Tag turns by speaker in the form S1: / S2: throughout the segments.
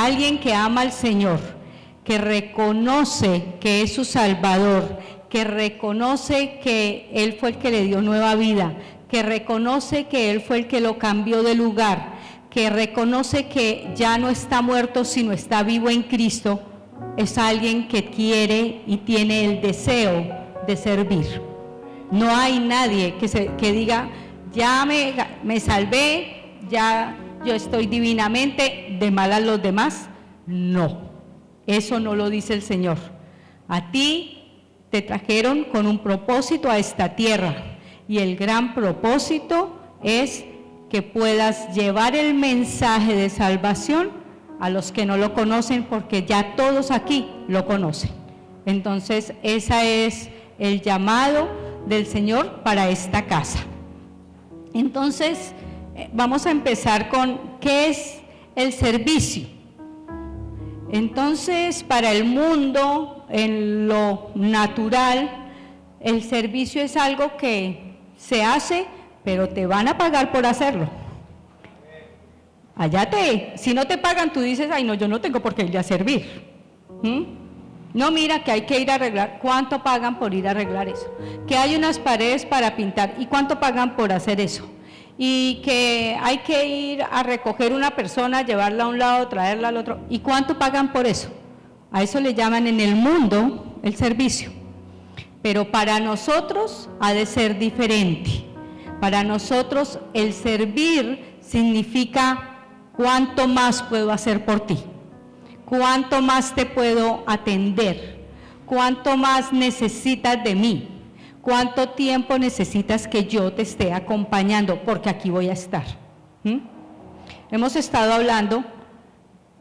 S1: alguien que ama al Señor, que reconoce que es su Salvador, que reconoce que Él fue el que le dio nueva vida, que reconoce que Él fue el que lo cambió de lugar, que reconoce que ya no está muerto sino está vivo en Cristo, es alguien que quiere y tiene el deseo de servir. No hay nadie que diga, ya me salvé, ya yo estoy divinamente, de mal a los demás. No, eso no lo dice el Señor. A ti te trajeron con un propósito a esta tierra, y el gran propósito es que puedas llevar el mensaje de salvación a los que no lo conocen, porque ya todos aquí lo conocen. Entonces, ese es el llamado del Señor para esta casa. Entonces, vamos a empezar con ¿qué es el servicio? Entonces, para el mundo, en lo natural, el servicio es algo que se hace, pero te van a pagar por hacerlo. Si no te pagan, tú dices, ay no, yo no tengo por qué ir a servir. No, mira que hay que ir a arreglar. ¿Cuánto pagan por ir a arreglar eso? Que hay unas paredes para pintar. ¿Y cuánto pagan por hacer eso? Y que hay que ir a recoger una persona, llevarla a un lado, traerla al otro. ¿Y cuánto pagan por eso? A eso le llaman en el mundo el servicio. Pero para nosotros ha de ser diferente. Para nosotros el servir significa ¿cuánto más puedo hacer por ti? ¿Cuánto más te puedo atender? ¿Cuánto más necesitas de mí? ¿Cuánto tiempo necesitas que yo te esté acompañando? Porque aquí voy a estar. Hemos estado hablando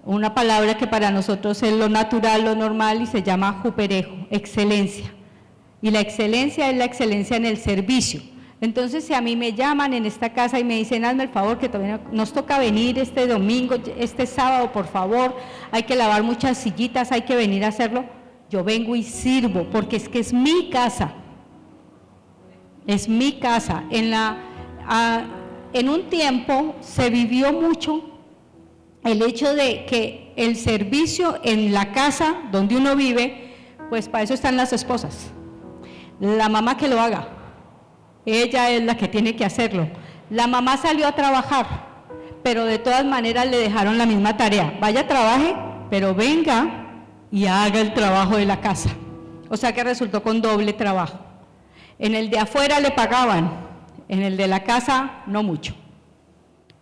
S1: una palabra que para nosotros es lo natural, lo normal, y se llama juperejo, excelencia. Y la excelencia es la excelencia en el servicio. Entonces, si a mí me llaman en esta casa y me dicen, hazme el favor que todavía nos toca venir este domingo, este sábado, por favor, hay que lavar muchas sillitas, hay que venir a hacerlo, yo vengo y sirvo, porque es que es mi casa. Es mi casa. En un tiempo se vivió mucho el hecho de que el servicio en la casa donde uno vive, pues para eso están las esposas. La mamá que lo haga. Ella es la que tiene que hacerlo. La mamá salió a trabajar, pero de todas maneras le dejaron la misma tarea. Vaya, trabaje, pero venga y haga el trabajo de la casa. O sea que resultó con doble trabajo. En el de afuera le pagaban, en el de la casa no mucho.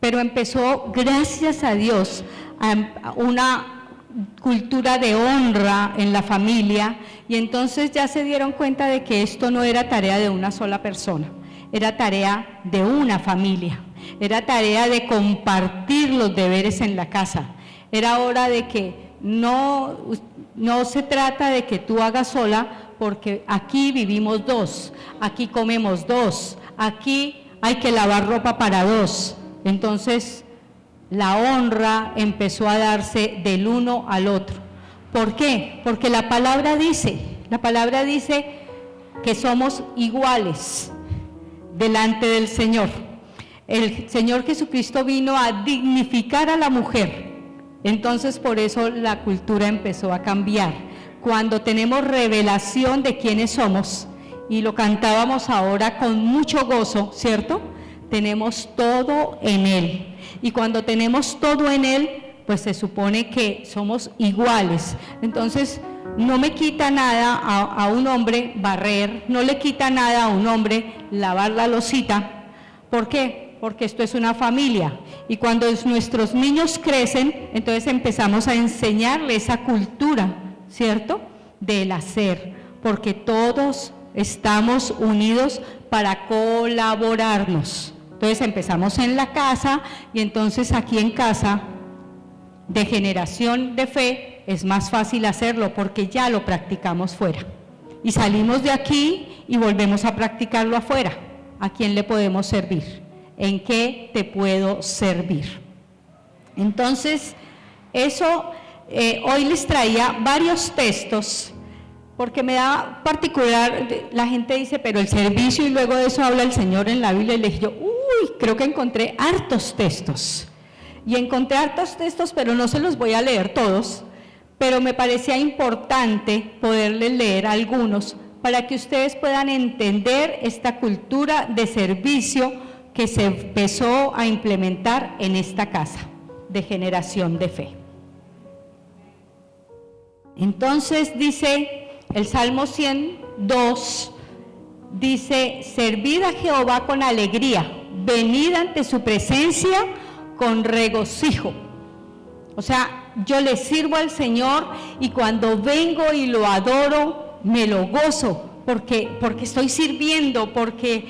S1: Pero empezó, gracias a Dios, una cultura de honra en la familia, y entonces ya se dieron cuenta de que esto no era tarea de una sola persona, era tarea de una familia, era tarea de compartir los deberes en la casa. Era hora de que no se trata de que tú hagas sola, porque aquí vivimos dos, aquí comemos dos, aquí hay que lavar ropa para dos. Entonces la honra empezó a darse del uno al otro. ¿Por qué? Porque la palabra dice que somos iguales delante del Señor. El Señor Jesucristo vino a dignificar a la mujer. Entonces por eso la cultura empezó a cambiar. Cuando tenemos revelación de quiénes somos, y lo cantábamos ahora con mucho gozo, ¿cierto? Tenemos todo en Él. Y cuando tenemos todo en Él, pues se supone que somos iguales. Entonces, no me quita nada a un hombre barrer, no le quita nada a un hombre lavar la losita. ¿Por qué? Porque esto es una familia. Y cuando nuestros niños crecen, entonces empezamos a enseñarle esa cultura, ¿cierto? Del hacer, porque todos estamos unidos para colaborarnos. Entonces empezamos en la casa, y entonces aquí en casa, de generación de fe, es más fácil hacerlo porque ya lo practicamos fuera. Y salimos de aquí y volvemos a practicarlo afuera. ¿A quién le podemos servir? ¿En qué te puedo servir? Entonces, eso, hoy les traía varios textos, porque me da particular, la gente dice, pero el servicio, y luego de eso habla el Señor en la Biblia, y le dije yo, creo que encontré hartos textos y encontré hartos textos, pero no se los voy a leer todos, pero me parecía importante poderles leer algunos para que ustedes puedan entender esta cultura de servicio que se empezó a implementar en esta casa de Generación de Fe. Entonces dice el Salmo 102, dice: servid a Jehová con alegría, venid ante su presencia con regocijo. O sea, yo le sirvo al Señor y cuando vengo y lo adoro, me lo gozo, porque estoy sirviendo, porque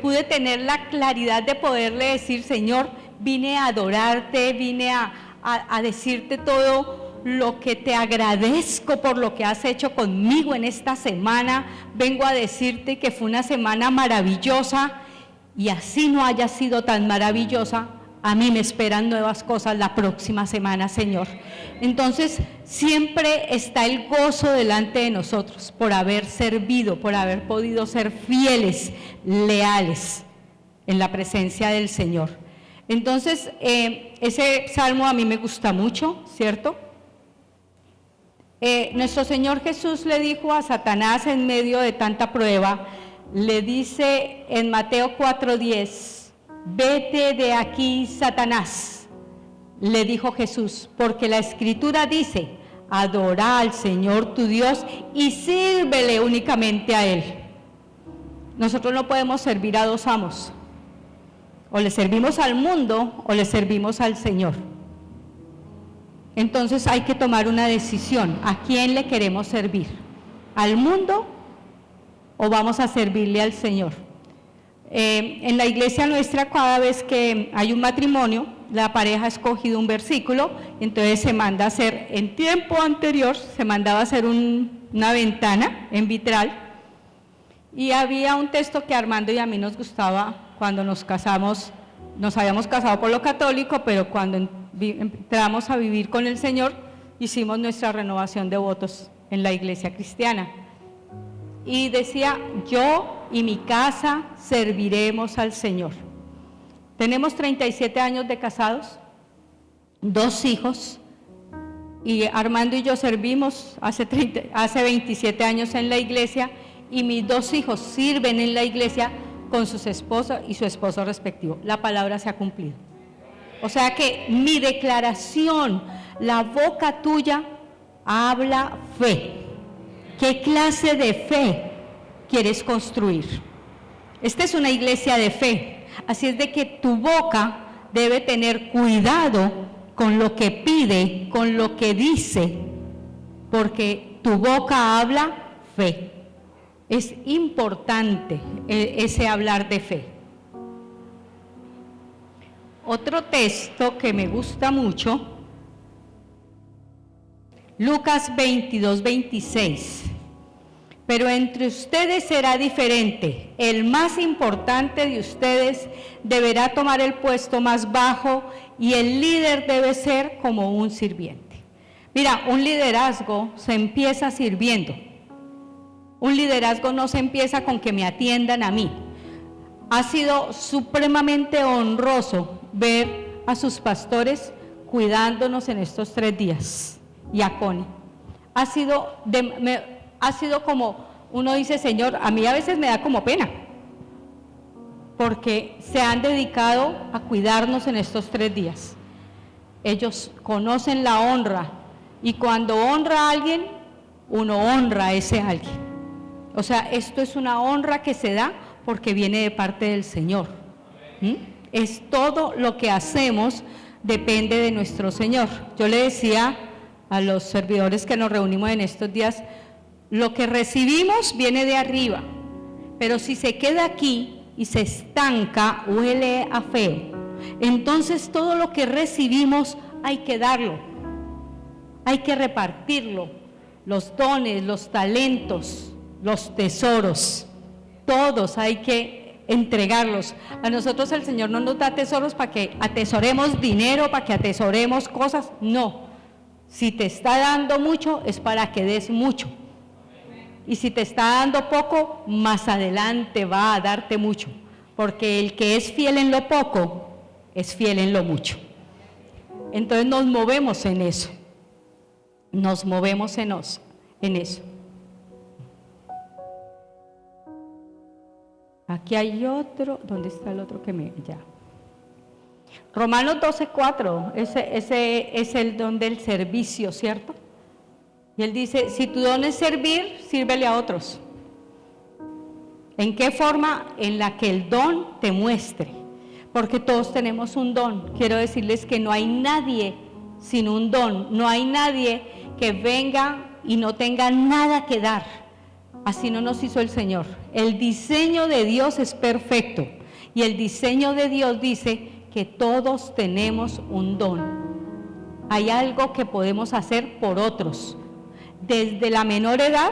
S1: pude tener la claridad de poderle decir: Señor, vine a adorarte, vine a decirte todo lo que te agradezco por lo que has hecho conmigo en esta semana. Vengo a decirte que fue una semana maravillosa, y así no haya sido tan maravillosa, a mí me esperan nuevas cosas la próxima semana, Señor. Entonces, siempre está el gozo delante de nosotros por haber servido, por haber podido ser fieles, leales en la presencia del Señor. Entonces, ese salmo a mí me gusta mucho, ¿cierto? Nuestro Señor Jesús le dijo a Satanás en medio de tanta prueba, le dice en Mateo 4:10, vete de aquí, Satanás, le dijo Jesús, porque la Escritura dice: adora al Señor tu Dios y sírvele únicamente a Él. Nosotros no podemos servir a dos amos, o le servimos al mundo o le servimos al Señor. Entonces hay que tomar una decisión: ¿a quién le queremos servir? ¿Al mundo o vamos a servirle al Señor? En la iglesia nuestra, cada vez que hay un matrimonio, la pareja ha escogido un versículo, entonces se manda a hacer, en tiempo anterior se mandaba a hacer una ventana en vitral, y había un texto que a Armando y a mí nos gustaba cuando nos casamos. Nos habíamos casado por lo católico, pero cuando entramos a vivir con el Señor, hicimos nuestra renovación de votos en la iglesia cristiana. Y decía: yo y mi casa serviremos al Señor. Tenemos 37 años de casados, 2 hijos, y Armando y yo servimos hace 27 años en la iglesia, y mis 2 hijos sirven en la iglesia con sus esposas y su esposo respectivo. La palabra se ha cumplido. O sea que mi declaración, la boca tuya habla fe. ¿Qué clase de fe quieres construir? Esta es una iglesia de fe, así es de que tu boca debe tener cuidado con lo que pide, con lo que dice, porque tu boca habla fe. Es importante ese hablar de fe. Otro texto que me gusta mucho, Lucas 22:26. Pero entre ustedes será diferente. El más importante de ustedes deberá tomar el puesto más bajo, y el líder debe ser como un sirviente. Mira, un liderazgo se empieza sirviendo. Un liderazgo no se empieza con que me atiendan a mí. Ha sido supremamente honroso ver a sus pastores cuidándonos en estos 3 días, y a Connie. Ha sido como, uno dice: Señor, a mí a veces me da como pena, porque se han dedicado a cuidarnos en estos 3 días. Ellos conocen la honra, y cuando honra a alguien, uno honra a ese alguien. O sea, esto es una honra que se da porque viene de parte del Señor. Es todo lo que hacemos depende de nuestro Señor. Yo le decía a los servidores que nos reunimos en estos días: lo que recibimos viene de arriba, pero si se queda aquí y se estanca, huele a feo. Entonces todo lo que recibimos hay que darlo, hay que repartirlo, los dones, los talentos, los tesoros, todos hay que entregarlos. A nosotros el Señor no nos da tesoros para que atesoremos dinero, para que atesoremos cosas, no. Si te está dando mucho, es para que des mucho. Y si te está dando poco, más adelante va a darte mucho, porque el que es fiel en lo poco, es fiel en lo mucho. Entonces nos movemos en eso. Nos movemos en eso. Aquí hay otro. ¿Dónde está el otro que me... ya? Romanos 12:4, ese es el don del servicio, ¿cierto? Y él dice, si tu don es servir, sírvele a otros. ¿En qué forma? En la que el don te muestre, porque todos tenemos un don. Quiero decirles que no hay nadie sin un don, no hay nadie que venga y no tenga nada que dar. Así no nos hizo el Señor. El diseño de Dios es perfecto y el diseño de Dios dice que todos tenemos un don. Hay algo que podemos hacer por otros. Desde la menor edad,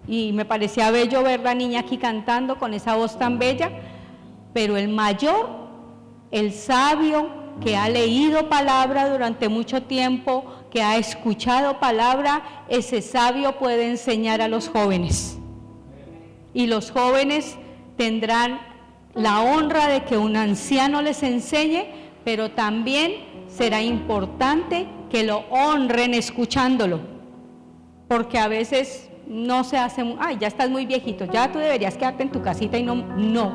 S1: y me parecía bello ver la niña aquí cantando con esa voz tan bella, pero el mayor, el sabio que ha leído palabra durante mucho tiempo, que ha escuchado palabra, ese sabio puede enseñar a los jóvenes. Y los jóvenes tendrán la honra de que un anciano les enseñe, pero también será importante que lo honren escuchándolo, porque a veces no se hace, ay, ya estás muy viejito, ya tú deberías quedarte en tu casita y no,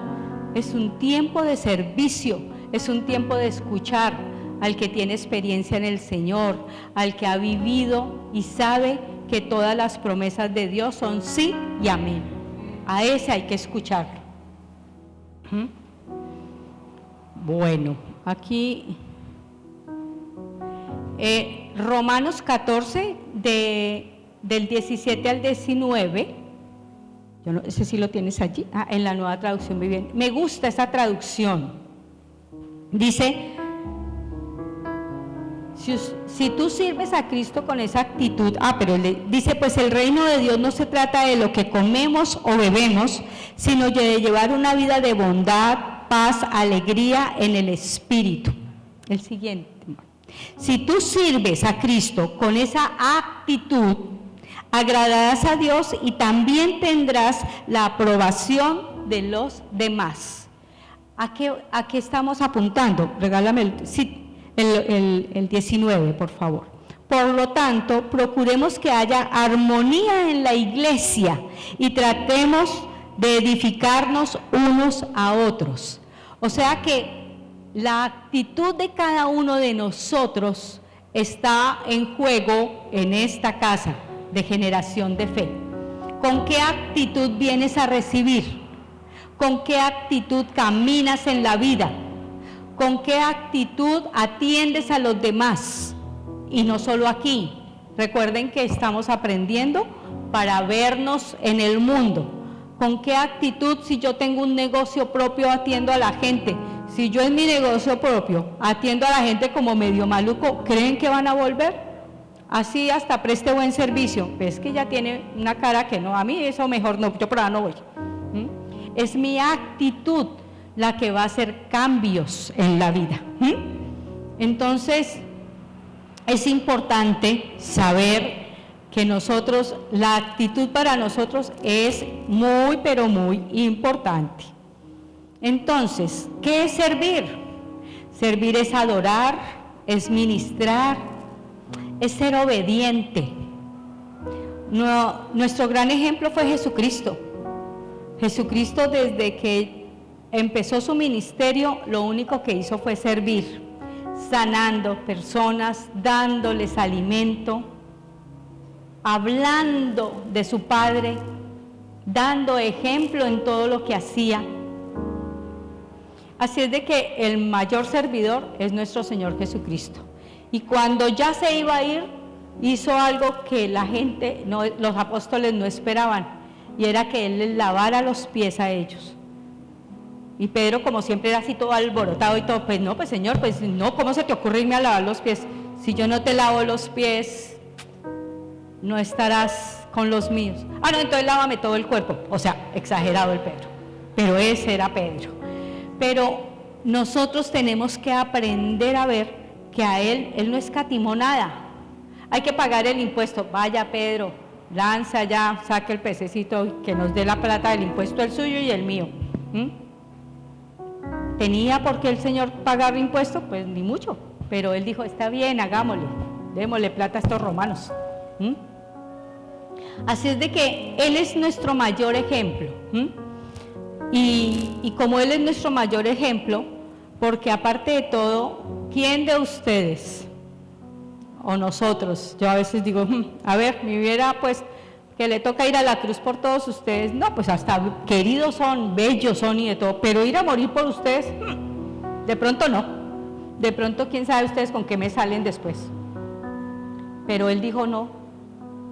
S1: es un tiempo de servicio, es un tiempo de escuchar al que tiene experiencia en el Señor, al que ha vivido y sabe que todas las promesas de Dios son sí y amén. A ese hay que escucharlo. Bueno, aquí Romanos 14 del 17 al 19, yo no sé si lo tienes allí, en la Nueva Traducción Viviente. Me gusta esa traducción. Dice, si tú sirves a Cristo con esa actitud, pero dice, pues el reino de Dios no se trata de lo que comemos o bebemos, sino de llevar una vida de bondad, paz, alegría en el Espíritu. El siguiente. Si tú sirves a Cristo con esa actitud, agradarás a Dios y también tendrás la aprobación de los demás. ¿A qué estamos apuntando? Regálame el 19, por favor. Por lo tanto, procuremos que haya armonía en la iglesia y tratemos de edificarnos unos a otros. O sea que la actitud de cada uno de nosotros está en juego en esta casa de Generación de Fe. ¿Con qué actitud vienes a recibir? ¿Con qué actitud caminas en la vida? ¿Con qué actitud atiendes a los demás? Y no solo aquí. Recuerden que estamos aprendiendo para vernos en el mundo. ¿Con qué actitud, si yo tengo un negocio propio, atiendo a la gente? Si yo en mi negocio propio atiendo a la gente como medio maluco, ¿creen que van a volver? Así hasta preste buen servicio. ¿Ves que ya tiene una cara que no? A mí eso mejor no, yo por ahí no voy. Es mi actitud la que va a hacer cambios en la vida. Entonces, es importante saber que nosotros, la actitud para nosotros es muy, pero muy importante. Entonces, ¿qué es servir? Servir es adorar, es ministrar, es ser obediente. Nuestro gran ejemplo fue Jesucristo. Jesucristo, desde que empezó su ministerio, lo único que hizo fue servir, sanando personas, dándoles alimento, hablando de su Padre, dando ejemplo en todo lo que hacía. Así es de que el mayor servidor es nuestro Señor Jesucristo. Y cuando ya se iba a ir, hizo algo que la gente, los apóstoles no esperaban, y era que Él les lavara los pies a ellos. Y Pedro, como siempre, era así todo alborotado y todo, pues no, pues Señor, pues no, ¿cómo se te ocurre irme a lavar los pies? Si yo no te lavo los pies, no estarás con los míos. No, entonces lávame todo el cuerpo. O sea, exagerado el Pedro, pero ese era Pedro. Pero nosotros tenemos que aprender a ver que a Él no escatimó nada. Hay que pagar el impuesto. Vaya Pedro, lanza ya, saque el pececito, que nos dé la plata del impuesto, el suyo y el mío. ¿Tenía por qué el Señor pagar impuesto? Pues ni mucho. pero él dijo, está bien, hagámosle, démosle plata a estos romanos. Así es de que él es nuestro mayor ejemplo. Y como él es nuestro mayor ejemplo, porque aparte de todo, ¿quién de ustedes o nosotros? Yo a veces digo, a ver, me hubiera pues que le toca ir a la cruz por todos ustedes, no, pues hasta queridos son, bellos son y de todo, pero ir a morir por ustedes, de pronto no, de pronto quién sabe ustedes con qué me salen después. Pero él dijo, no,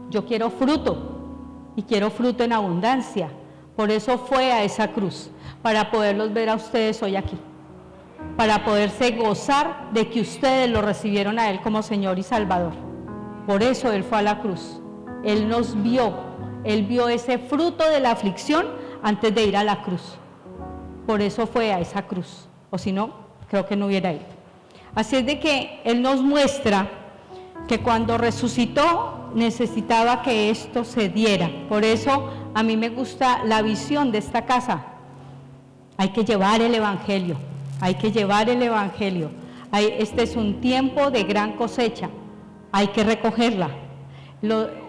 S1: yo quiero fruto, y quiero fruto en abundancia, por eso fue a esa cruz, para poderlos ver a ustedes hoy aquí, para poderse gozar de que ustedes lo recibieron a él como Señor y Salvador. Por eso él fue a la cruz. Él nos vio, él vio ese fruto de la aflicción antes de ir a la cruz. Por eso fue a esa cruz, o si no, creo que no hubiera ido. Así es de que él nos muestra que cuando resucitó necesitaba que esto se diera. Por eso a mí me gusta la visión de esta casa. Hay que llevar el evangelio, hay que llevar el evangelio. Este es un tiempo de gran cosecha, hay que recogerla.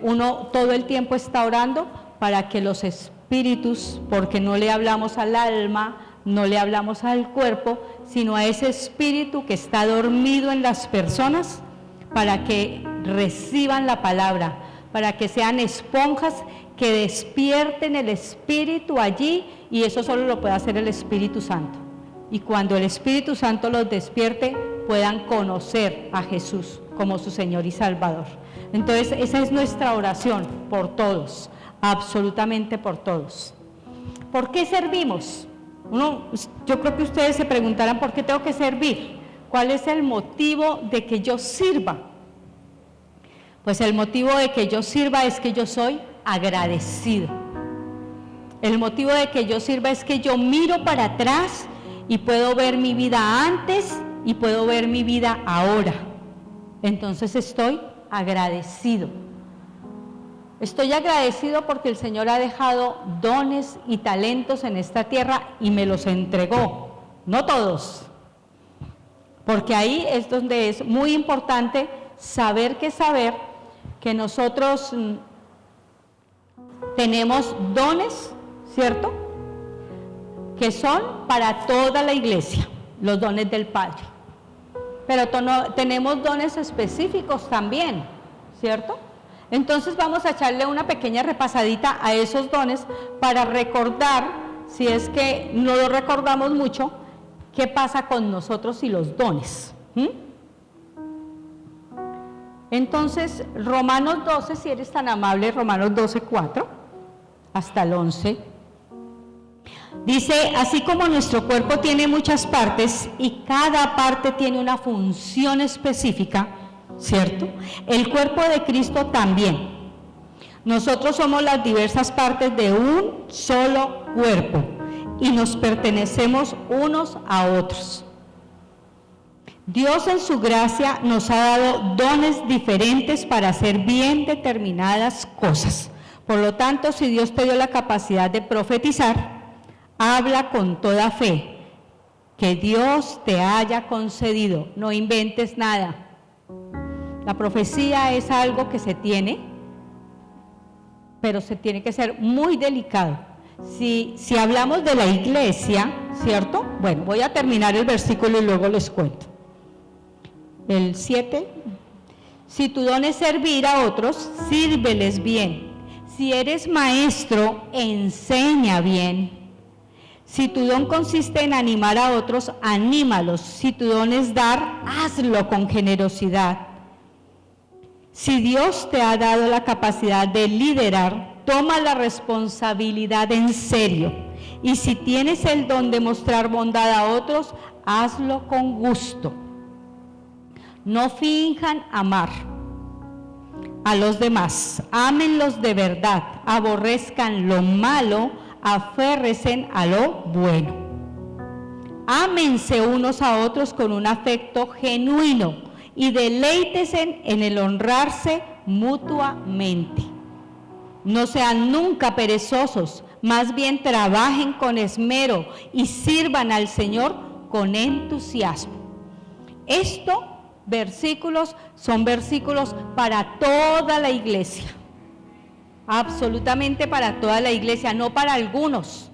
S1: Uno todo el tiempo está orando para que los espíritus, porque no le hablamos al alma, no le hablamos al cuerpo, sino a ese espíritu que está dormido en las personas, para que reciban la palabra, para que sean esponjas que despierten el espíritu allí, y eso solo lo puede hacer el Espíritu Santo. Y cuando el Espíritu Santo los despierte, puedan conocer a Jesús como su Señor y Salvador. Entonces, esa es nuestra oración por todos, absolutamente por todos. ¿Por qué servimos? Yo creo que ustedes se preguntarán, ¿por qué tengo que servir? ¿Cuál es el motivo de que yo sirva? Pues el motivo de que yo sirva es que yo soy agradecido. El motivo de que yo sirva es que yo miro para atrás y puedo ver mi vida antes y puedo ver mi vida ahora. Entonces estoy agradecido. Estoy agradecido porque el Señor ha dejado dones y talentos en esta tierra y me los entregó, no todos, porque ahí es donde es muy importante saber que nosotros tenemos dones, ¿cierto?, que son para toda la iglesia, los dones del Padre, pero tenemos dones específicos también, ¿cierto? Entonces vamos a echarle una pequeña repasadita a esos dones para recordar, si es que no lo recordamos mucho, qué pasa con nosotros y los dones. Entonces, Romanos 12, si eres tan amable, Romanos 12, 4 hasta el 11, dice, así como nuestro cuerpo tiene muchas partes y cada parte tiene una función específica, ¿cierto? El cuerpo de Cristo también. Nosotros somos las diversas partes de un solo cuerpo y nos pertenecemos unos a otros. Dios en su gracia nos ha dado dones diferentes para hacer bien determinadas cosas. Por lo tanto, si Dios te dio la capacidad de profetizar, habla con toda fe que Dios te haya concedido. No inventes nada. La profecía es algo que se tiene, pero se tiene que ser muy delicado. Si hablamos de la iglesia, ¿cierto? Bueno, voy a terminar el versículo y luego les cuento. El 7, si tu don es servir a otros, sírveles bien. Si eres maestro, enseña bien. Si tu don consiste en animar a otros, anímalos. Si tu don es dar, hazlo con generosidad. Si Dios te ha dado la capacidad de liderar, toma la responsabilidad en serio. Y si tienes el don de mostrar bondad a otros, hazlo con gusto. No finjan amar a los demás, ámenlos de verdad, aborrezcan lo malo, aférrense a lo bueno. Ámense unos a otros con un afecto genuino y deleítese en el honrarse mutuamente. No sean nunca perezosos, más bien trabajen con esmero y sirvan al Señor con entusiasmo. Esto versículos son versículos para toda la iglesia, absolutamente para toda la iglesia, no para algunos.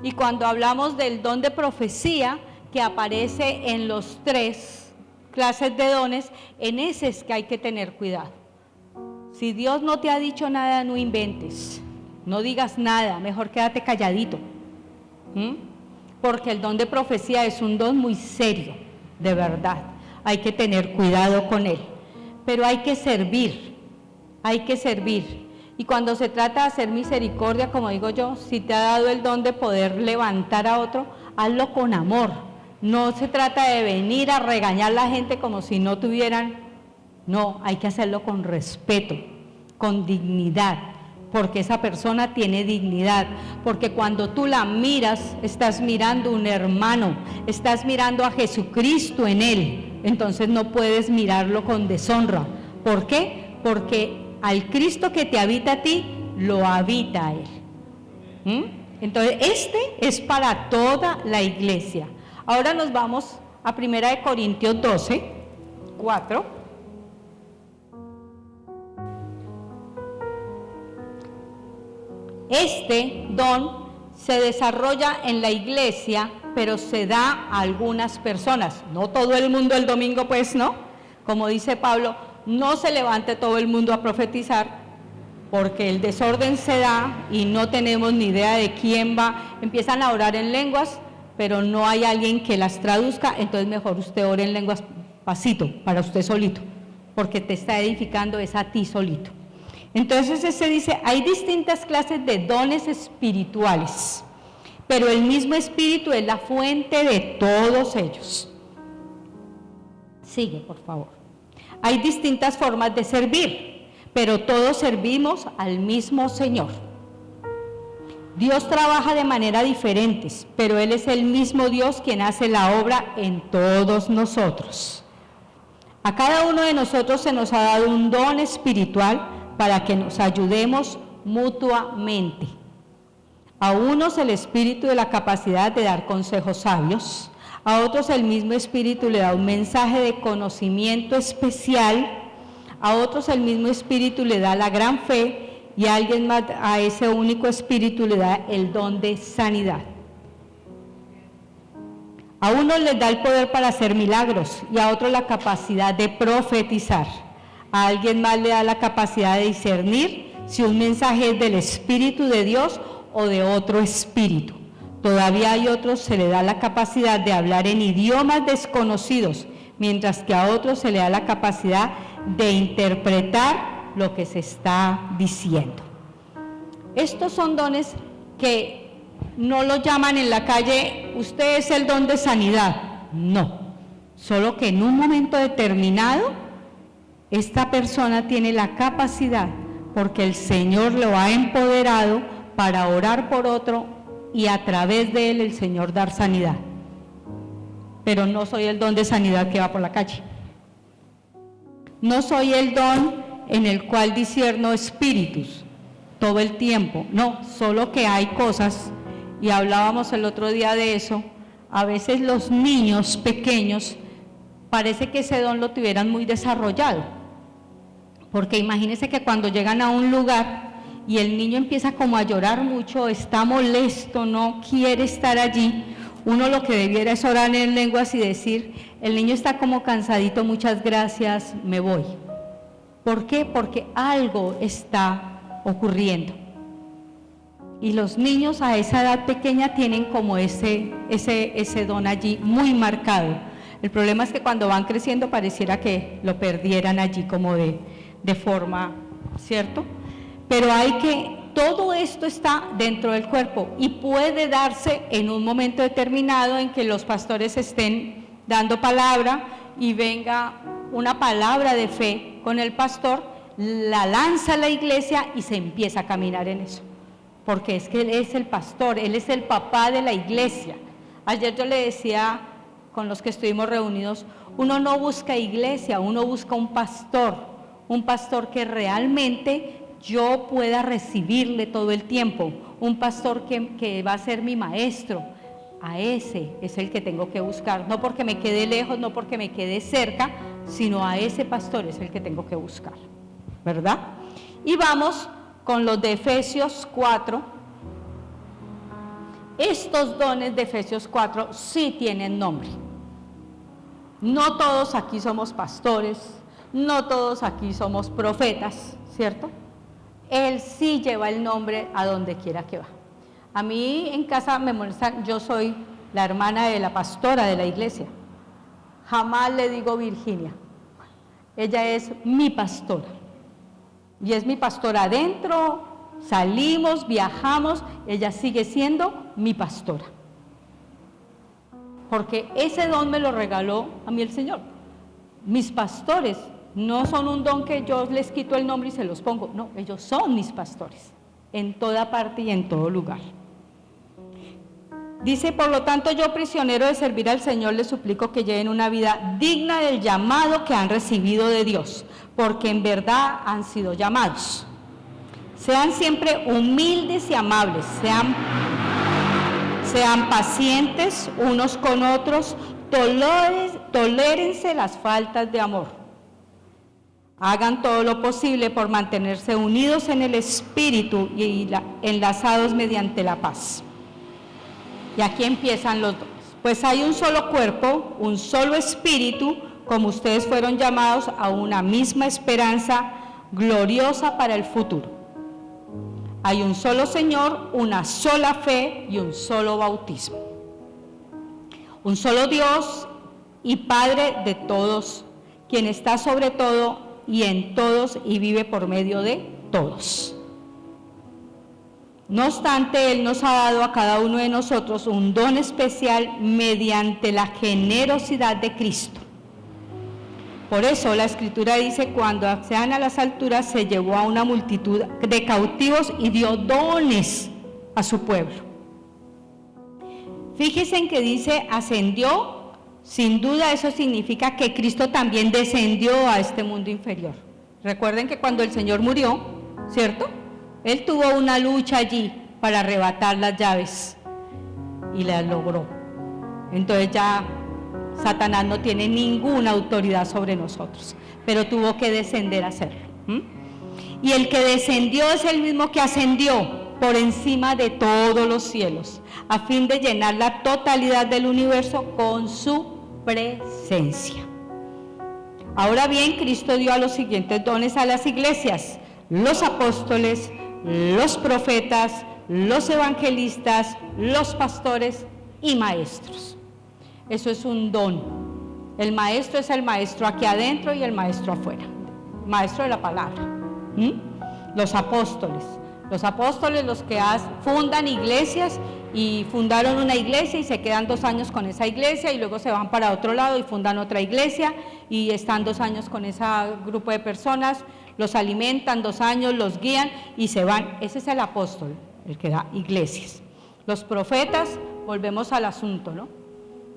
S1: Y cuando hablamos del don de profecía, que aparece en los 3 clases de dones, en ese es que hay que tener cuidado. Si Dios no te ha dicho nada, no inventes, no digas nada, mejor quédate calladito. Porque el don de profecía es un don muy serio, de verdad, hay que tener cuidado con él, pero hay que servir, y cuando se trata de hacer misericordia, como digo yo, si te ha dado el don de poder levantar a otro, hazlo con amor, no se trata de venir a regañar a la gente como si no tuvieran, no, hay que hacerlo con respeto, con dignidad, porque esa persona tiene dignidad, porque cuando tú la miras, estás mirando un hermano, estás mirando a Jesucristo en él, entonces no puedes mirarlo con deshonra. ¿Por qué? Porque al Cristo que te habita a ti, lo habita a él. Entonces, este es para toda la iglesia. Ahora nos vamos a 1 Corintios 12, 4. Este don se desarrolla en la iglesia, pero se da a algunas personas, no todo el mundo el domingo, pues no, como dice Pablo, no se levante todo el mundo a profetizar, porque el desorden se da y no tenemos ni idea de quién va, empiezan a orar en lenguas, pero no hay alguien que las traduzca, entonces mejor usted ore en lenguas pasito, para usted solito, porque te está edificando es a ti solito. Entonces se dice, hay distintas clases de dones espirituales, pero el mismo Espíritu es la fuente de todos ellos. Sigue, por favor. Hay distintas formas de servir, pero todos servimos al mismo Señor. Dios trabaja de manera diferentes, pero Él es el mismo Dios quien hace la obra en todos nosotros. A cada uno de nosotros se nos ha dado un don espiritual para que nos ayudemos mutuamente. A unos el Espíritu de la capacidad de dar consejos sabios, a otros el mismo Espíritu le da un mensaje de conocimiento especial, a otros el mismo Espíritu le da la gran fe y a alguien más, a ese único Espíritu le da el don de sanidad. A unos les da el poder para hacer milagros y a otros la capacidad de profetizar. A alguien más le da la capacidad de discernir si un mensaje es del Espíritu de Dios o de otro espíritu. Todavía hay otros se le da la capacidad de hablar en idiomas desconocidos, mientras que a otros se le da la capacidad de interpretar lo que se está diciendo. Estos son dones que no lo llaman en la calle, usted es el don de sanidad, no, solo que en un momento determinado, esta persona tiene la capacidad, porque el Señor lo ha empoderado para orar por otro, y a través de él el Señor dar sanidad. Pero no soy el don de sanidad que va por la calle. No soy el don en el cual discierno espíritus todo el tiempo. No, solo que hay cosas, y hablábamos el otro día de eso, a veces los niños pequeños parece que ese don lo tuvieran muy desarrollado. Porque imagínense que cuando llegan a un lugar y el niño empieza como a llorar mucho, está molesto, no quiere estar allí, uno lo que debiera es orar en lenguas y decir, el niño está como cansadito, muchas gracias, me voy. ¿Por qué? Porque algo está ocurriendo. Y los niños a esa edad pequeña tienen como ese don allí muy marcado. El problema es que cuando van creciendo pareciera que lo perdieran allí como de forma, ¿cierto? Pero hay que, todo esto está dentro del cuerpo y puede darse en un momento determinado en que los pastores estén dando palabra y venga una palabra de fe con el pastor, la lanza a la iglesia y se empieza a caminar en eso. Porque es que él es el pastor, él es el papá de la iglesia. Ayer yo le decía con los que estuvimos reunidos, uno no busca iglesia, uno busca un pastor que realmente yo pueda recibirle todo el tiempo, un pastor que va a ser mi maestro, a ese es el que tengo que buscar, no porque me quede lejos, no porque me quede cerca, sino a ese pastor es el que tengo que buscar, ¿verdad? Y vamos con los de Efesios 4. Estos dones de Efesios 4 sí tienen nombre. No todos aquí somos pastores, no todos aquí somos profetas, ¿cierto? Él sí lleva el nombre a donde quiera que va. A mí en casa me molestan, yo soy la hermana de la pastora de la iglesia. Jamás le digo Virginia. Ella es mi pastora. Y es mi pastora adentro, salimos, viajamos, ella sigue siendo mi pastora. Porque ese don me lo regaló a mí el Señor. Mis pastores no son un don que yo les quito el nombre y se los pongo. No, ellos son mis pastores, en toda parte y en todo lugar. Dice, por lo tanto, yo, prisionero de servir al Señor, les suplico que lleven una vida digna del llamado que han recibido de Dios, porque en verdad han sido llamados. Sean siempre humildes y amables, sean pacientes unos con otros, tolérense las faltas de amor. Hagan todo lo posible por mantenerse unidos en el Espíritu y enlazados mediante la paz. Y aquí empiezan los dones. Pues hay un solo cuerpo, un solo espíritu, como ustedes fueron llamados a una misma esperanza gloriosa para el futuro. Hay un solo Señor, una sola fe y un solo bautismo. Un solo Dios y Padre de todos, quien está sobre todo y en todos y vive por medio de todos. No obstante, Él nos ha dado a cada uno de nosotros un don especial mediante la generosidad de Cristo. Por eso la Escritura dice, cuando sean a las alturas, se llevó a una multitud de cautivos y dio dones a su pueblo. Fíjense en que dice ascendió, sin duda eso significa que Cristo también descendió a este mundo inferior. Recuerden que cuando el Señor murió, ¿cierto? Él tuvo una lucha allí para arrebatar las llaves y las logró. Entonces ya Satanás no tiene ninguna autoridad sobre nosotros, pero tuvo que descender a hacerlo. Y el que descendió es el mismo que ascendió por encima de todos los cielos, a fin de llenar la totalidad del universo con su presencia. Ahora bien, Cristo dio a los siguientes dones a las iglesias: los apóstoles, los profetas, los evangelistas, los pastores y maestros. Eso es un don. El maestro es el maestro aquí adentro y el maestro afuera, maestro de la palabra. Los apóstoles los que fundan iglesias y fundaron una iglesia y se quedan 2 años con esa iglesia y luego se van para otro lado y fundan otra iglesia y están 2 años con ese grupo de personas, los alimentan 2 años, los guían y se van. Ese es el apóstol, el que da iglesias. Los profetas, volvemos al asunto, ¿no?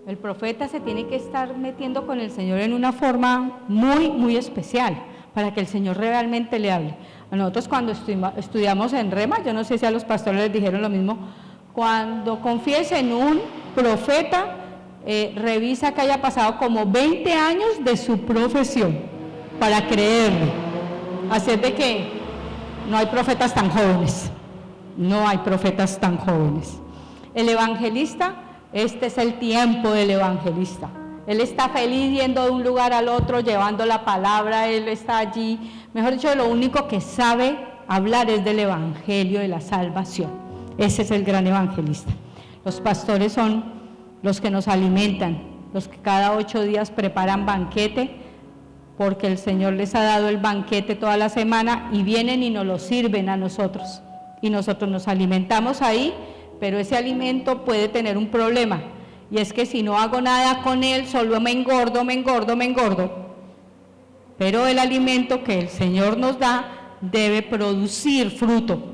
S1: El profeta se tiene que estar metiendo con el Señor en una forma muy, muy especial para que el Señor realmente le hable. A nosotros cuando estudiamos en Rema, yo no sé si a los pastores les dijeron lo mismo, cuando confíes en un profeta, revisa que haya pasado como 20 años de su profesión para creerle. Así es de que no hay profetas tan jóvenes, no hay profetas tan jóvenes. El evangelista, este es el tiempo del evangelista. Él está feliz yendo de un lugar al otro, llevando la palabra, él está allí. Mejor dicho, lo único que sabe hablar es del evangelio de la salvación. Ese es el gran evangelista. Los pastores son los que nos alimentan, los que cada 8 días preparan banquete, porque el Señor les ha dado el banquete toda la semana y vienen y nos lo sirven a nosotros. Y nosotros nos alimentamos ahí, pero ese alimento puede tener un problema. Y es que si no hago nada con él, solo me engordo. Pero el alimento que el Señor nos da debe producir fruto.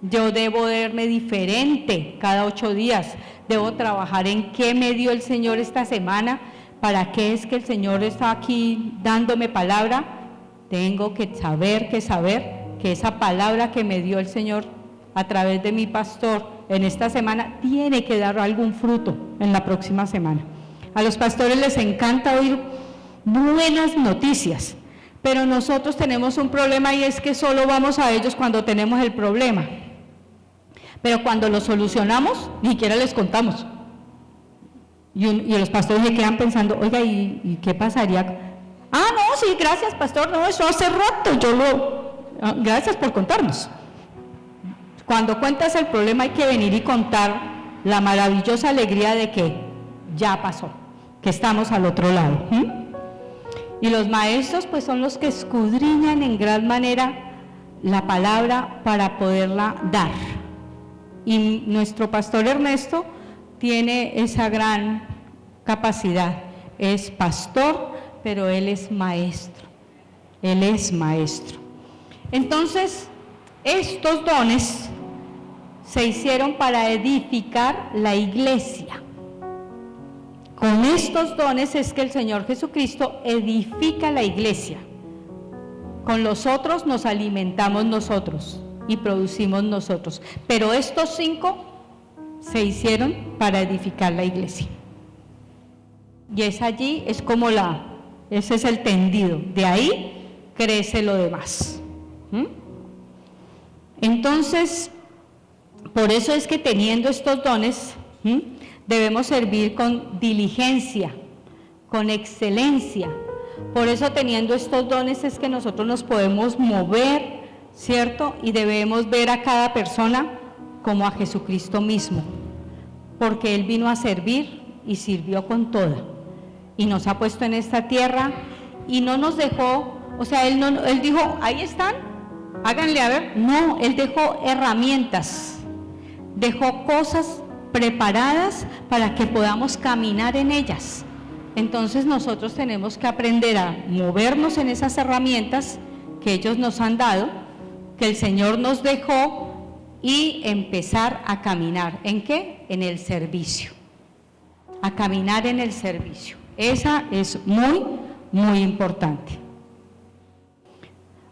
S1: Yo debo verme diferente cada 8 días. Debo trabajar en qué me dio el Señor esta semana. ¿Para qué es que el Señor está aquí dándome palabra? Tengo que saber que esa palabra que me dio el Señor a través de mi pastor en esta semana, tiene que dar algún fruto en la próxima semana. A los pastores les encanta oír buenas noticias, pero nosotros tenemos un problema y es que solo vamos a ellos cuando tenemos el problema. Pero cuando lo solucionamos, ni siquiera les contamos. Y los pastores se quedan pensando, oiga, ¿y qué pasaría? Ah, no, sí, gracias, pastor, no, eso hace rato, gracias por contarnos. Cuando cuentas el problema hay que venir y contar la maravillosa alegría de que ya pasó, que estamos al otro lado. Y los maestros pues son los que escudriñan en gran manera la palabra para poderla dar. Y nuestro pastor Ernesto tiene esa gran capacidad, es pastor, pero él es maestro, Entonces, estos dones se hicieron para edificar la iglesia. Con estos dones es que el Señor Jesucristo edifica la iglesia. Con los otros nos alimentamos nosotros y producimos nosotros, pero estos 5 se hicieron para edificar la iglesia. Y es allí, es como ese es el tendido, de ahí crece lo demás. Entonces, por eso es que teniendo estos dones, debemos servir con diligencia, con excelencia. Por eso teniendo estos dones es que nosotros nos podemos mover, ¿cierto? Y debemos ver a cada persona como a Jesucristo mismo, porque Él vino a servir y sirvió con toda, y nos ha puesto en esta tierra y no nos dejó, o sea, Él dijo, ahí están, háganle a ver. No, Él dejó herramientas, dejó cosas preparadas para que podamos caminar en ellas. Entonces nosotros tenemos que aprender a movernos en esas herramientas que ellos nos han dado, que el Señor nos dejó, y empezar a caminar. ¿En qué? En el servicio. A caminar en el servicio. Esa es muy, muy importante.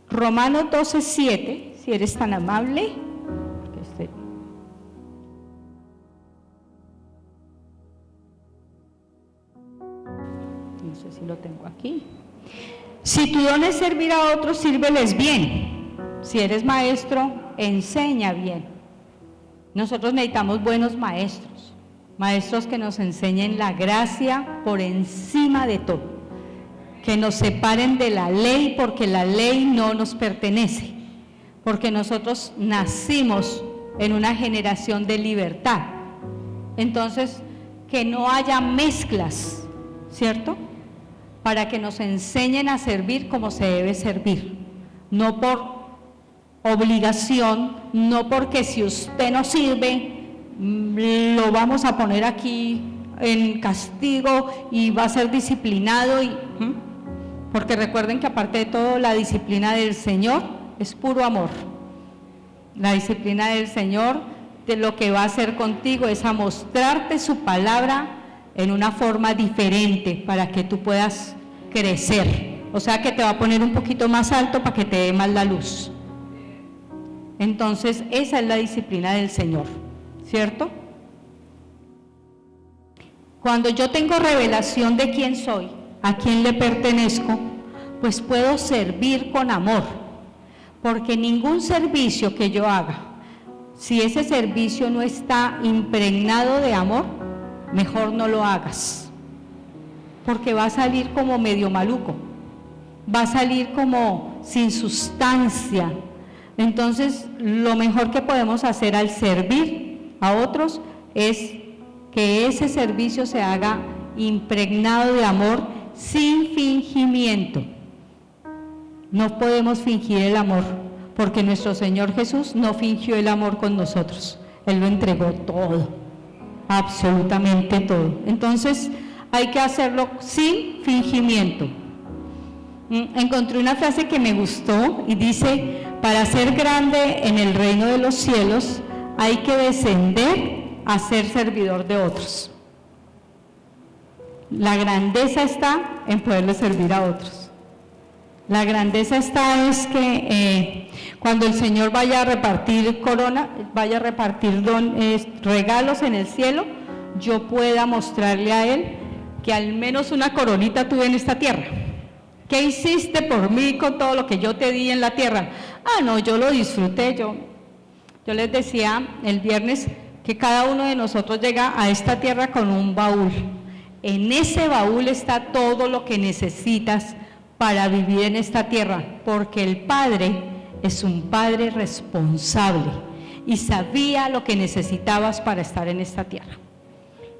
S1: Romanos 12:7, si eres tan amable. No sé si lo tengo aquí. Si tu don es servir a otros, sírveles bien. Si eres maestro, enseña bien. Nosotros necesitamos buenos maestros, maestros que nos enseñen la gracia por encima de todo, que nos separen de la ley, porque la ley no nos pertenece, porque nosotros nacimos en una generación de libertad. Entonces, que no haya mezclas, ¿cierto? Para que nos enseñen a servir como se debe servir, no por obligación, no porque si usted no sirve, lo vamos a poner aquí en castigo y va a ser disciplinado, porque recuerden que aparte de todo, la disciplina del Señor es puro amor. La disciplina del Señor, de lo que va a hacer contigo, es a mostrarte su palabra en una forma diferente para que tú puedas crecer. O sea que te va a poner un poquito más alto para que te dé más la luz. Entonces, esa es la disciplina del Señor, ¿cierto? Cuando yo tengo revelación de quién soy, a quién le pertenezco, pues puedo servir con amor, porque ningún servicio que yo haga, si ese servicio no está impregnado de amor, mejor no lo hagas, porque va a salir como medio maluco, va a salir como sin sustancia. Entonces, lo mejor que podemos hacer al servir a otros es que ese servicio se haga impregnado de amor, sin fingimiento. No podemos fingir el amor, porque nuestro Señor Jesús no fingió el amor con nosotros. Él lo entregó todo, absolutamente todo. Entonces, hay que hacerlo sin fingimiento. Encontré una frase que me gustó y dice: para ser grande en el reino de los cielos hay que descender a ser servidor de otros. La grandeza está en poderle servir a otros. La grandeza está es que cuando el Señor vaya a repartir vaya a repartir regalos en el cielo, yo pueda mostrarle a Él que al menos una coronita tuve en esta tierra. ¿Qué hiciste por mí con todo lo que yo te di en la tierra? Ah, no, yo lo disfruté. Yo les decía el viernes que cada uno de nosotros llega a esta tierra con un baúl. En ese baúl está todo lo que necesitas para vivir en esta tierra, porque el Padre es un Padre responsable y sabía lo que necesitabas para estar en esta tierra.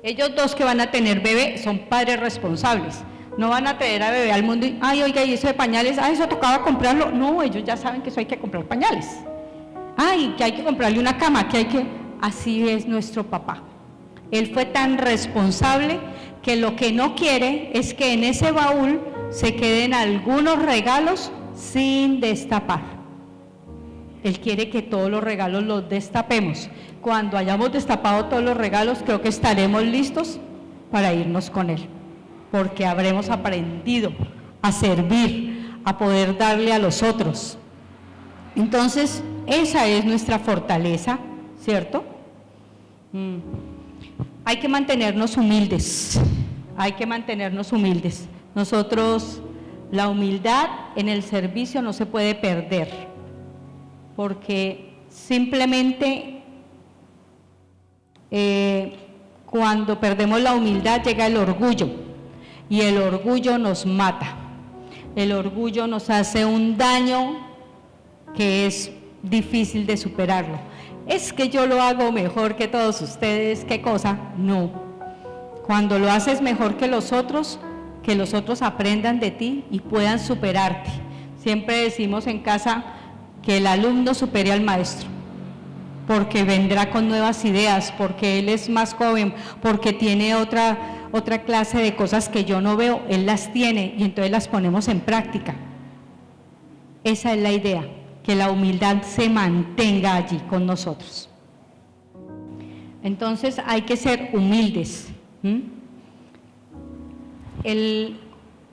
S1: Ellos dos que van a tener bebé son padres responsables. No van a traer a bebé al mundo y, ay, oiga, ¿y eso de pañales? Ah, eso tocaba comprarlo. No, ellos ya saben que eso hay que comprar pañales. Ay, que hay que comprarle una cama, Así es nuestro papá. Él fue tan responsable que lo que no quiere es que en ese baúl se queden algunos regalos sin destapar. Él quiere que todos los regalos los destapemos. Cuando hayamos destapado todos los regalos, creo que estaremos listos para irnos con Él, porque habremos aprendido a servir, a poder darle a los otros. Entonces, esa es nuestra fortaleza, ¿cierto? Hay que mantenernos humildes, Nosotros, la humildad en el servicio no se puede perder, porque simplemente cuando perdemos la humildad llega el orgullo, y el orgullo nos mata, el orgullo nos hace un daño que es difícil de superarlo. Es que yo lo hago mejor que todos ustedes, ¿qué cosa? No. Cuando lo haces mejor que los otros aprendan de ti y puedan superarte. Siempre decimos en casa que el alumno supere al maestro, porque vendrá con nuevas ideas, porque él es más joven, porque tiene otra clase de cosas que yo no veo, él las tiene y entonces las ponemos en práctica. Esa es la idea, que la humildad se mantenga allí con nosotros. Entonces hay que ser humildes.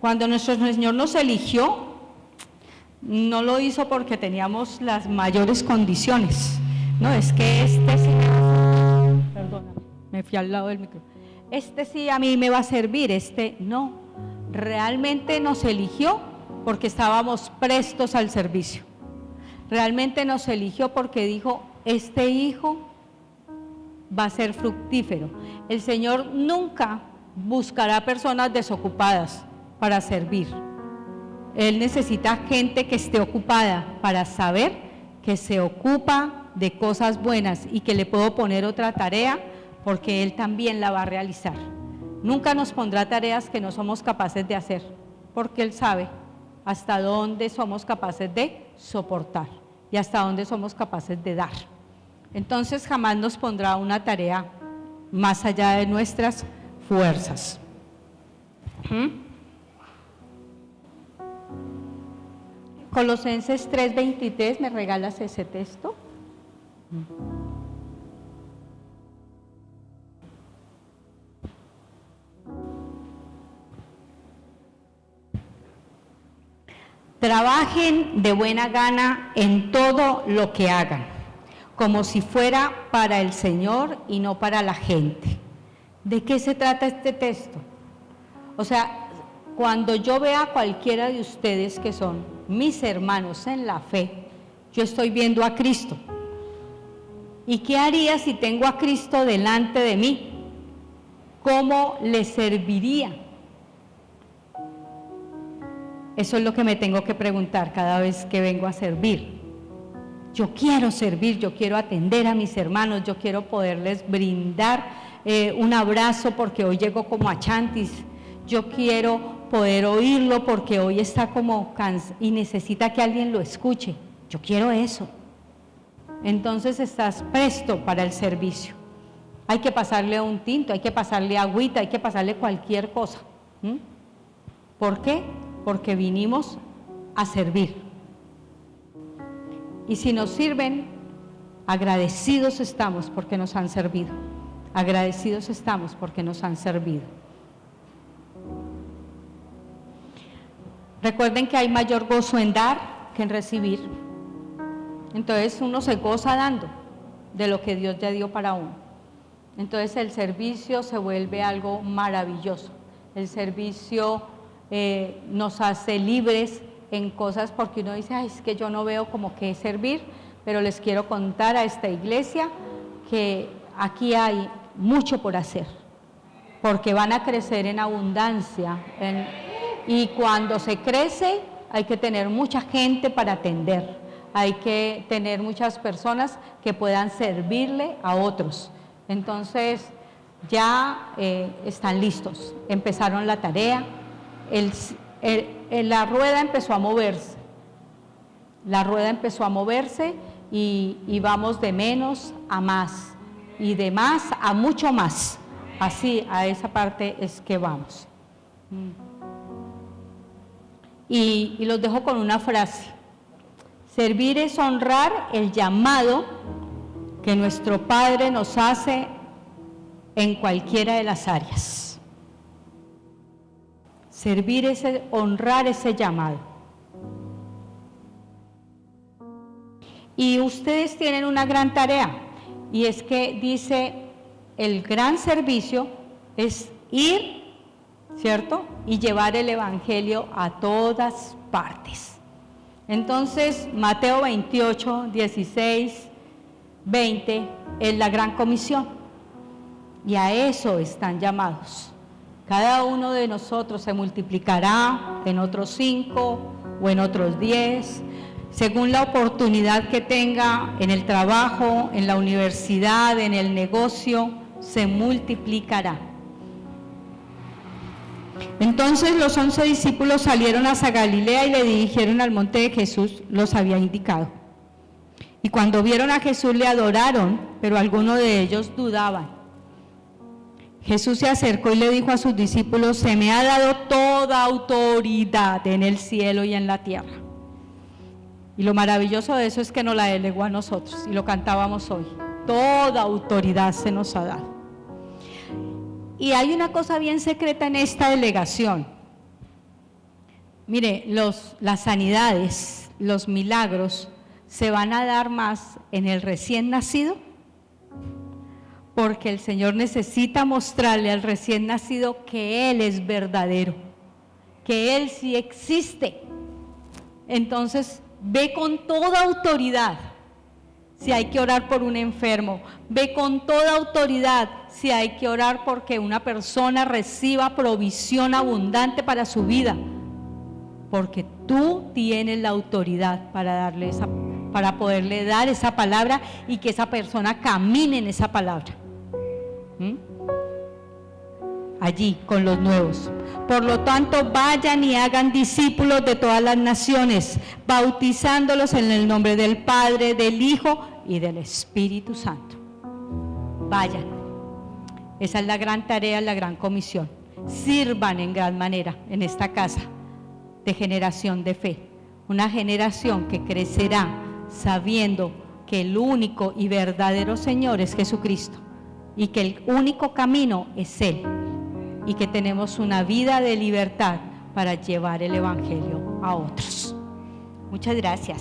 S1: Cuando nuestro Señor nos eligió, no lo hizo porque teníamos las mayores condiciones. No, es que perdona, me fui al lado del micro. Sí a mí me va a servir, no. Realmente nos eligió porque estábamos prestos al servicio. Realmente nos eligió porque dijo, este hijo va a ser fructífero. El Señor nunca buscará personas desocupadas para servir. Él necesita gente que esté ocupada para saber que se ocupa de cosas buenas y que le puedo poner otra tarea porque Él también la va a realizar. Nunca nos pondrá tareas que no somos capaces de hacer, porque Él sabe hasta dónde somos capaces de soportar y hasta dónde somos capaces de dar. Entonces jamás nos pondrá una tarea más allá de nuestras fuerzas. Colosenses 3:23, ¿me regalas ese texto? Trabajen de buena gana en todo lo que hagan, como si fuera para el Señor y no para la gente. ¿De qué se trata este texto? O sea, cuando yo vea a cualquiera de ustedes que son mis hermanos en la fe, yo estoy viendo a Cristo. ¿Y qué haría si tengo a Cristo delante de mí? ¿Cómo le serviría? Eso es lo que me tengo que preguntar cada vez que vengo a servir. Yo quiero servir, yo quiero atender a mis hermanos, yo quiero poderles brindar un abrazo porque hoy llegó como a Chantis, yo quiero poder oírlo porque hoy está como cansado y necesita que alguien lo escuche. Yo quiero eso. Entonces estás presto para el servicio. Hay que pasarle un tinto, hay que pasarle agüita, hay que pasarle cualquier cosa. ¿Por qué? Porque vinimos a servir. Y si nos sirven, agradecidos estamos porque nos han servido. Agradecidos estamos porque nos han servido. Recuerden que hay mayor gozo en dar que en recibir. Entonces uno se goza dando de lo que Dios ya dio para uno. Entonces el servicio se vuelve algo maravilloso. El servicio nos hace libres en cosas, porque uno dice, ay, es que yo no veo como qué servir, pero les quiero contar a esta iglesia que aquí hay mucho por hacer, porque van a crecer en abundancia, y cuando se crece hay que tener mucha gente para atender, hay que tener muchas personas que puedan servirle a otros. Entonces ya están listos, empezaron la tarea, la rueda empezó a moverse, y vamos de menos a más, y de más a mucho más. Así, a esa parte es que vamos. Y los dejo con una frase: servir es honrar el llamado que nuestro Padre nos hace en cualquiera de las áreas. Servir es honrar ese llamado. Y ustedes tienen una gran tarea, y es que dice, el gran servicio es ir, ¿cierto?, y llevar el evangelio a todas partes. Entonces, Mateo 28, 16, 20 es la gran comisión, y a eso están llamados. Cada uno de nosotros se multiplicará en otros 5 o en otros 10, según la oportunidad que tenga en el trabajo, en la universidad, en el negocio, se multiplicará. Entonces los 11 discípulos salieron hacia Galilea y le dirigieron al monte de Jesús los había indicado. Y cuando vieron a Jesús le adoraron, pero algunos de ellos dudaban. Jesús se acercó y le dijo a sus discípulos: se me ha dado toda autoridad en el cielo y en la tierra. Y lo maravilloso de eso es que nos la delegó a nosotros, y lo cantábamos hoy. Toda autoridad se nos ha dado. Y hay una cosa bien secreta en esta delegación. Mire, las sanidades, los milagros, se van a dar más en el recién nacido, porque el Señor necesita mostrarle al recién nacido que Él es verdadero, que Él sí existe. Entonces, ve con toda autoridad si hay que orar por un enfermo, ve con toda autoridad si hay que orar porque una persona reciba provisión abundante para su vida, porque tú tienes la autoridad para poderle dar esa palabra y que esa persona camine en esa palabra. Allí con los nuevos. Por lo tanto, vayan y hagan discípulos de todas las naciones, bautizándolos en el nombre del Padre, del Hijo y del Espíritu Santo. Vayan. Esa es la gran tarea, la gran comisión. Sirvan en gran manera en esta casa de generación de fe. Una generación que crecerá sabiendo que el único y verdadero Señor es Jesucristo, y que el único camino es Él, y que tenemos una vida de libertad para llevar el evangelio a otros. Muchas gracias.